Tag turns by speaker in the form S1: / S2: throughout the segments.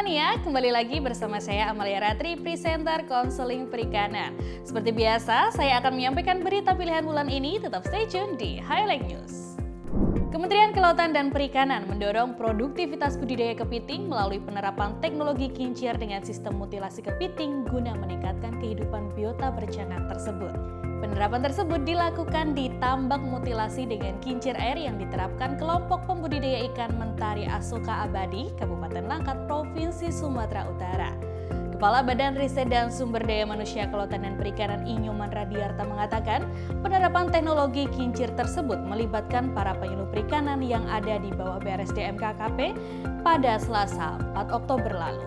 S1: Mania, kembali lagi bersama saya Amalia Ratri, presenter konseling perikanan. Seperti biasa, saya akan menyampaikan berita pilihan bulan ini, tetap stay tune di Highlight News. Kementerian Kelautan dan Perikanan mendorong produktivitas budidaya kepiting melalui penerapan teknologi kincir dengan sistem mutilasi kepiting guna meningkatkan kehidupan biota bercangak tersebut. Penerapan tersebut dilakukan di tambak mutilasi dengan kincir air yang diterapkan kelompok pembudidaya ikan Mentari Asoka Abadi, Kabupaten Langkat, Provinsi Sumatera Utara. Kepala Badan Riset dan Sumber Daya Manusia Kelautan dan Perikanan Inyoman Radiarta mengatakan, penerapan teknologi kincir tersebut melibatkan para penyuluh perikanan yang ada di bawah BRSDM KKP pada Selasa 4 Oktober lalu.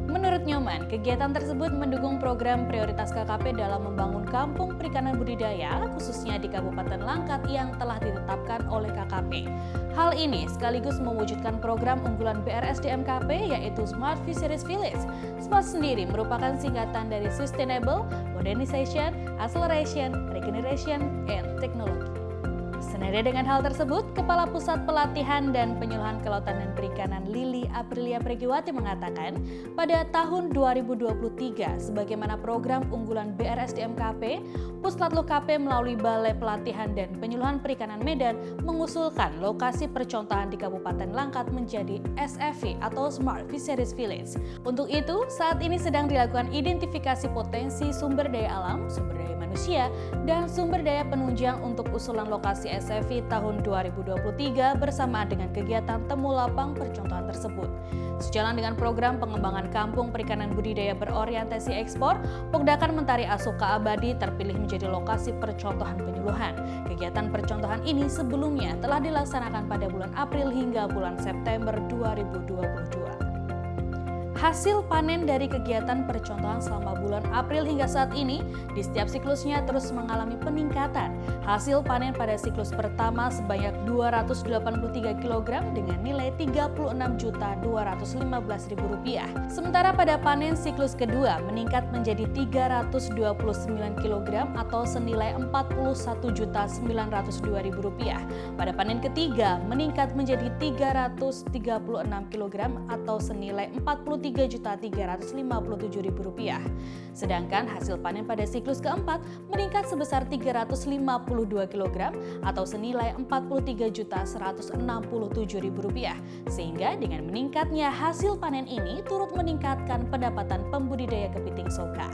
S1: Menurut Nyoman, kegiatan tersebut mendukung program prioritas KKP dalam membangun kampung perikanan budidaya, khususnya di Kabupaten Langkat yang telah ditetapkan oleh KKP. Hal ini sekaligus mewujudkan program unggulan BRSDM KP yaitu Smart Fisheries Village. SMART sendiri merupakan singkatan dari Sustainable, Modernization, Acceleration, Regeneration, and Technology. Senada dengan hal tersebut, Kepala Pusat Pelatihan dan Penyuluhan Kelautan dan Perikanan Lili Aprilia Pregiwati mengatakan, pada tahun 2023, sebagaimana program unggulan BRSDM KP, Puslatlu KP melalui Balai Pelatihan dan Penyuluhan Perikanan Medan mengusulkan lokasi percontohan di Kabupaten Langkat menjadi SFV atau Smart Fisheries Village. Untuk itu, saat ini sedang dilakukan identifikasi potensi sumber daya alam, sumber daya manusia, dan sumber daya penunjang untuk usulan lokasi SFV tahun 2023 bersamaan dengan kegiatan temu lapang percontohan tersebut. Sejalan dengan program pengembangan kampung perikanan budidaya berorientasi ekspor, Pokdakan Mentari Asoka Abadi terpilih menjadi lokasi percontohan penyuluhan. Kegiatan percontohan ini sebelumnya telah dilaksanakan pada bulan April hingga bulan September 2022. Hasil panen dari kegiatan percontohan selama bulan April hingga saat ini di setiap siklusnya terus mengalami peningkatan. Hasil panen pada siklus pertama sebanyak 283 kg dengan nilai Rp36.215.000. Sementara pada panen siklus kedua meningkat menjadi 329 kg atau senilai Rp41.902.000. Pada panen ketiga meningkat menjadi 336 kg atau senilai Rp43.357.000. Sedangkan hasil panen pada siklus keempat meningkat sebesar 352 kg atau senilai Rp43.167.000. Sehingga dengan meningkatnya hasil panen ini turut meningkatkan pendapatan pembudidaya kepiting soka.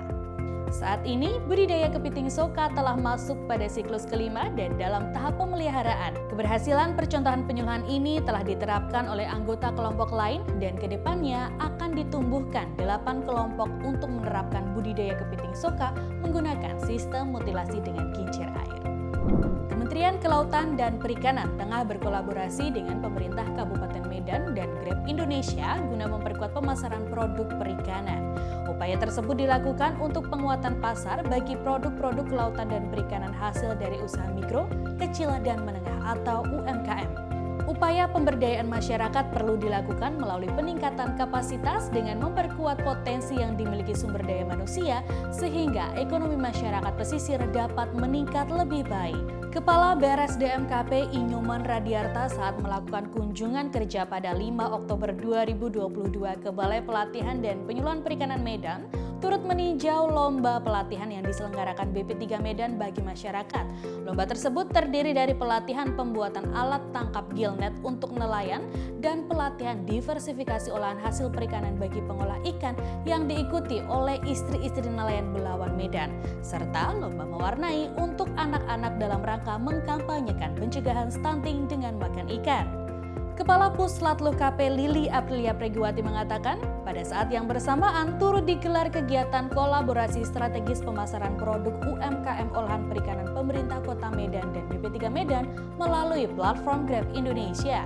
S1: Saat ini, budidaya kepiting soka telah masuk pada siklus kelima dan dalam tahap pemeliharaan. Keberhasilan percontohan penyuluhan ini telah diterapkan oleh anggota kelompok lain dan kedepannya akan ditumbuhkan 8 kelompok untuk menerapkan budidaya kepiting soka menggunakan sistem mutilasi dengan kincir air. Kementerian Kelautan dan Perikanan tengah berkolaborasi dengan pemerintah Kabupaten Medan dan Grab Indonesia guna memperkuat pemasaran produk perikanan. Upaya tersebut dilakukan untuk penguatan pasar bagi produk-produk kelautan dan perikanan hasil dari usaha mikro, kecil, dan menengah atau UMKM. Upaya pemberdayaan masyarakat perlu dilakukan melalui peningkatan kapasitas dengan memperkuat potensi yang dimiliki sumber daya manusia sehingga ekonomi masyarakat pesisir dapat meningkat lebih baik. Kepala BRSDM KP Inyoman Radiarta saat melakukan kunjungan kerja pada 5 Oktober 2022 ke Balai Pelatihan dan Penyuluhan Perikanan Medan turut meninjau lomba pelatihan yang diselenggarakan BP3 Medan bagi masyarakat. Lomba tersebut terdiri dari pelatihan pembuatan alat tangkap gillnet untuk nelayan dan pelatihan diversifikasi olahan hasil perikanan bagi pengolah ikan yang diikuti oleh istri-istri nelayan Belawan Medan, serta lomba mewarnai untuk anak-anak dalam rangka mengkampanyekan pencegahan stunting dengan makan ikan. Kepala Puslatlu KP Lili Aprilia Pregiwati mengatakan, pada saat yang bersamaan turut digelar kegiatan kolaborasi strategis pemasaran produk UMKM olahan perikanan pemerintah Kota Medan dan BP3 Medan melalui platform Grab Indonesia.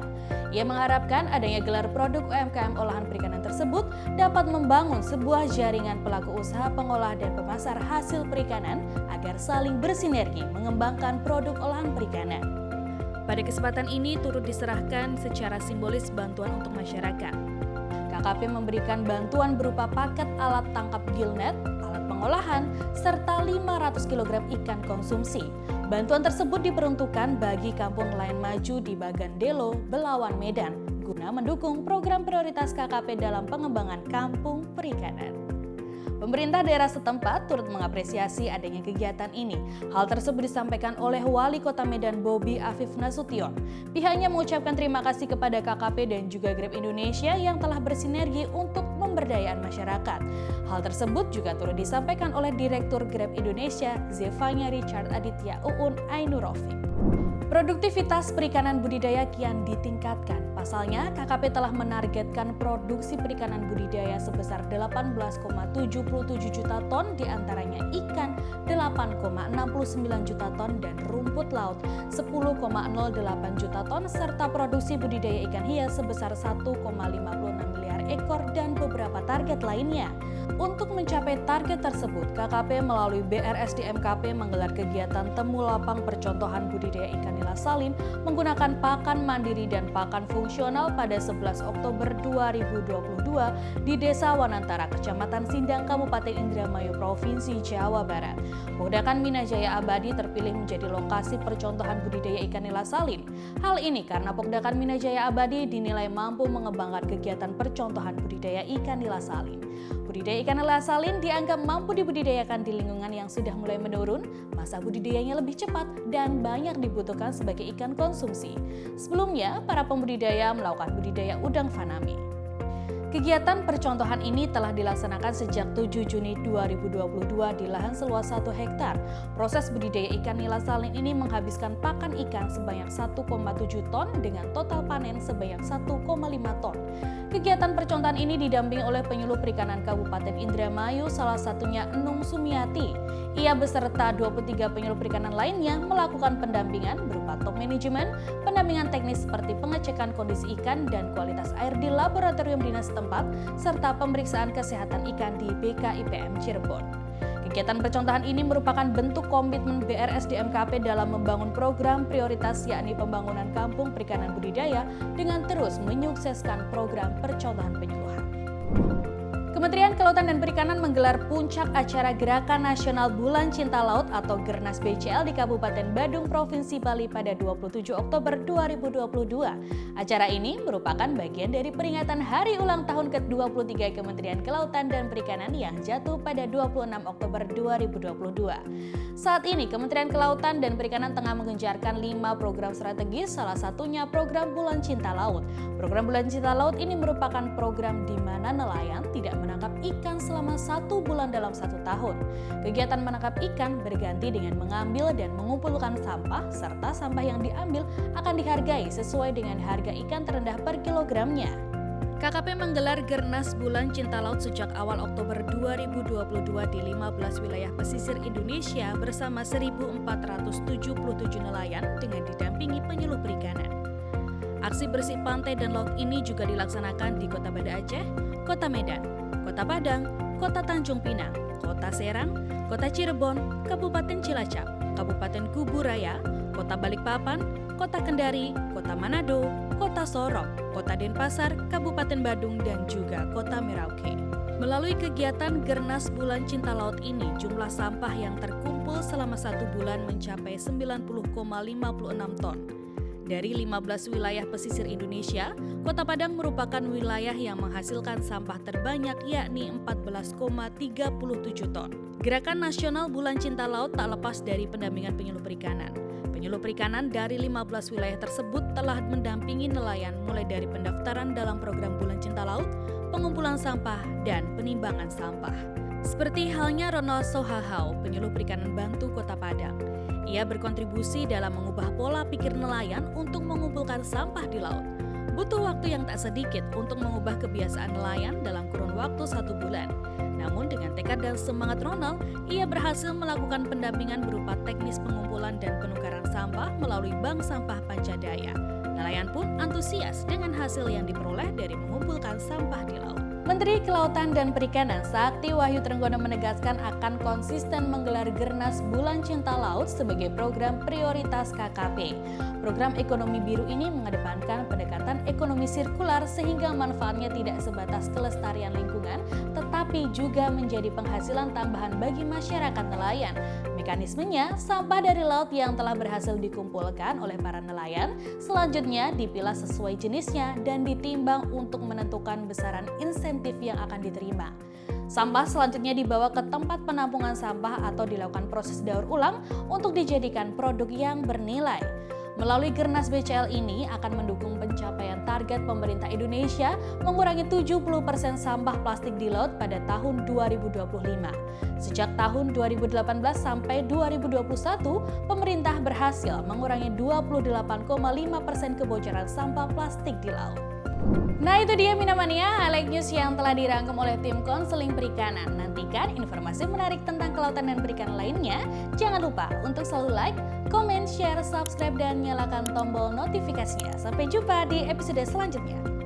S1: Ia mengharapkan adanya gelar produk UMKM olahan perikanan tersebut dapat membangun sebuah jaringan pelaku usaha pengolah dan pemasar hasil perikanan agar saling bersinergi mengembangkan produk olahan perikanan. Pada kesempatan ini turut diserahkan secara simbolis bantuan untuk masyarakat. KKP memberikan bantuan berupa paket alat tangkap gillnet, alat pengolahan, serta 500 kg ikan konsumsi. Bantuan tersebut diperuntukkan bagi kampung nelayan maju di Bagandelo, Belawan, Medan, guna mendukung program prioritas KKP dalam pengembangan kampung perikanan. Pemerintah daerah setempat turut mengapresiasi adanya kegiatan ini. Hal tersebut disampaikan oleh Wali Kota Medan Bobi Afif Nasution. Pihaknya mengucapkan terima kasih kepada KKP dan juga Grab Indonesia yang telah bersinergi untuk pemberdayaan masyarakat. Hal tersebut juga turut disampaikan oleh Direktur Grab Indonesia, Zevanya Richard Aditya Uun Ainurofik. Produktivitas perikanan budidaya kian ditingkatkan. Pasalnya, KKP telah menargetkan produksi perikanan budidaya sebesar 18,77 juta ton, diantaranya ikan 8,69 juta ton dan rumput laut 10,08 juta ton, serta produksi budidaya ikan hias sebesar 1,56 miliar ekor dan beberapa target lainnya. Untuk mencapai target tersebut, KKP melalui BRSDMKP menggelar kegiatan temu lapang percontohan budidaya ikan nila salim menggunakan pakan mandiri dan pakan fungsional pada 11 Oktober 2022 di Desa Wanantara, Kecamatan Sindang, Kabupaten Indramayu, Provinsi Jawa Barat. Pohdakan Minajaya Abadi terpilih menjadi lokasi percontohan budidaya ikan nila salim. Hal ini karena Pohdakan Minajaya Abadi dinilai mampu mengembangkan kegiatan percontohan budidaya ikan nila salim. Budidaya ikan nila salim dianggap mampu dibudidayakan di lingkungan yang sudah mulai menurun, masa budidayanya lebih cepat dan banyak dibutuhkan sebagai ikan konsumsi. Sebelumnya, para pembudidaya melakukan budidaya udang faname. Kegiatan percontohan ini telah dilaksanakan sejak 7 Juni 2022 di lahan seluas 1 hektar. Proses budidaya ikan nila salim ini menghabiskan pakan ikan sebanyak 1,7 ton dengan total panen sebanyak 1,5 ton. Kegiatan percontohan ini didampingi oleh penyuluh perikanan Kabupaten Indramayu, salah satunya Enung Sumiati. Ia beserta 23 penyuluh perikanan lainnya melakukan pendampingan berupa top manajemen, pendampingan teknis seperti pengecekan kondisi ikan dan kualitas air di laboratorium dinas tempat, serta pemeriksaan kesehatan ikan di BKIPM Cirebon. Kegiatan percontohan ini merupakan bentuk komitmen BRSDMKP dalam membangun program prioritas yakni pembangunan kampung perikanan budidaya dengan terus menyukseskan program percontohan penyuluhan. Kementerian Kelautan dan Perikanan menggelar puncak acara Gerakan Nasional Bulan Cinta Laut atau Gernas BCL di Kabupaten Badung, Provinsi Bali pada 27 Oktober 2022. Acara ini merupakan bagian dari peringatan hari ulang tahun ke-23 Kementerian Kelautan dan Perikanan yang jatuh pada 26 Oktober 2022. Saat ini Kementerian Kelautan dan Perikanan tengah menggencarkan 5 program strategis, salah satunya program Bulan Cinta Laut. Program Bulan Cinta Laut ini merupakan program di mana nelayan tidak menangkap ikan selama 1 bulan dalam 1 tahun. Kegiatan menangkap ikan berganti dengan mengambil dan mengumpulkan sampah, serta sampah yang diambil akan dihargai sesuai dengan harga ikan terendah per kilogramnya. KKP menggelar Gernas Bulan Cinta Laut sejak awal Oktober 2022 di 15 wilayah pesisir Indonesia bersama 1.477 nelayan dengan didampingi penyuluh perikanan. Aksi bersih pantai dan laut ini juga dilaksanakan di Kota Banda Aceh, Kota Medan, Kota Padang, Kota Tanjung Pinang, Kota Serang, Kota Cirebon, Kabupaten Cilacap, Kabupaten Kuburaya, Kota Balikpapan, Kota Kendari, Kota Manado, Kota Sorong, Kota Denpasar, Kabupaten Badung, dan juga Kota Merauke. Melalui kegiatan Gernas Bulan Cinta Laut ini, jumlah sampah yang terkumpul selama 1 bulan mencapai 90,56 ton. Dari 15 wilayah pesisir Indonesia, Kota Padang merupakan wilayah yang menghasilkan sampah terbanyak yakni 14,37 ton. Gerakan Nasional Bulan Cinta Laut tak lepas dari pendampingan penyuluh perikanan. Penyuluh perikanan dari 15 wilayah tersebut telah mendampingi nelayan mulai dari pendaftaran dalam program Bulan Cinta Laut, pengumpulan sampah, dan penimbangan sampah. Seperti halnya Ronald Sohahau, penyuluh perikanan Bantu Kota Padang. Ia berkontribusi dalam mengubah pola pikir nelayan untuk mengumpulkan sampah di laut. Butuh waktu yang tak sedikit untuk mengubah kebiasaan nelayan dalam kurun waktu 1 bulan. Namun dengan tekad dan semangat Ronald, ia berhasil melakukan pendampingan berupa teknis pengumpulan dan penukaran sampah melalui Bank Sampah Pancadaya. Nelayan pun antusias dengan hasil yang diperoleh dari mengumpulkan sampah di laut. Menteri Kelautan dan Perikanan Sakti Wahyu Trenggono menegaskan akan konsisten menggelar Gernas Bulan Cinta Laut sebagai program prioritas KKP. Program ekonomi biru ini mengedepankan pendekatan ekonomi sirkular sehingga manfaatnya tidak sebatas kelestarian lingkungan, tetapi juga menjadi penghasilan tambahan bagi masyarakat nelayan. Mekanismenya, sampah dari laut yang telah berhasil dikumpulkan oleh para nelayan selanjutnya dipilah sesuai jenisnya dan ditimbang untuk menentukan besaran insentif yang akan diterima. Sampah selanjutnya dibawa ke tempat penampungan sampah atau dilakukan proses daur ulang untuk dijadikan produk yang bernilai. Melalui Gernas BCL ini akan mendukung pencapaian target pemerintah Indonesia mengurangi 70% sampah plastik di laut pada tahun 2025. Sejak tahun 2018 sampai 2021, pemerintah berhasil mengurangi 28,5% kebocoran sampah plastik di laut. Nah itu dia Minamania, highlight news yang telah dirangkum oleh tim konseling perikanan. Nantikan informasi menarik tentang kelautan dan perikanan lainnya. Jangan lupa untuk selalu like, komen, share, subscribe, dan nyalakan tombol notifikasinya. Sampai jumpa di episode selanjutnya.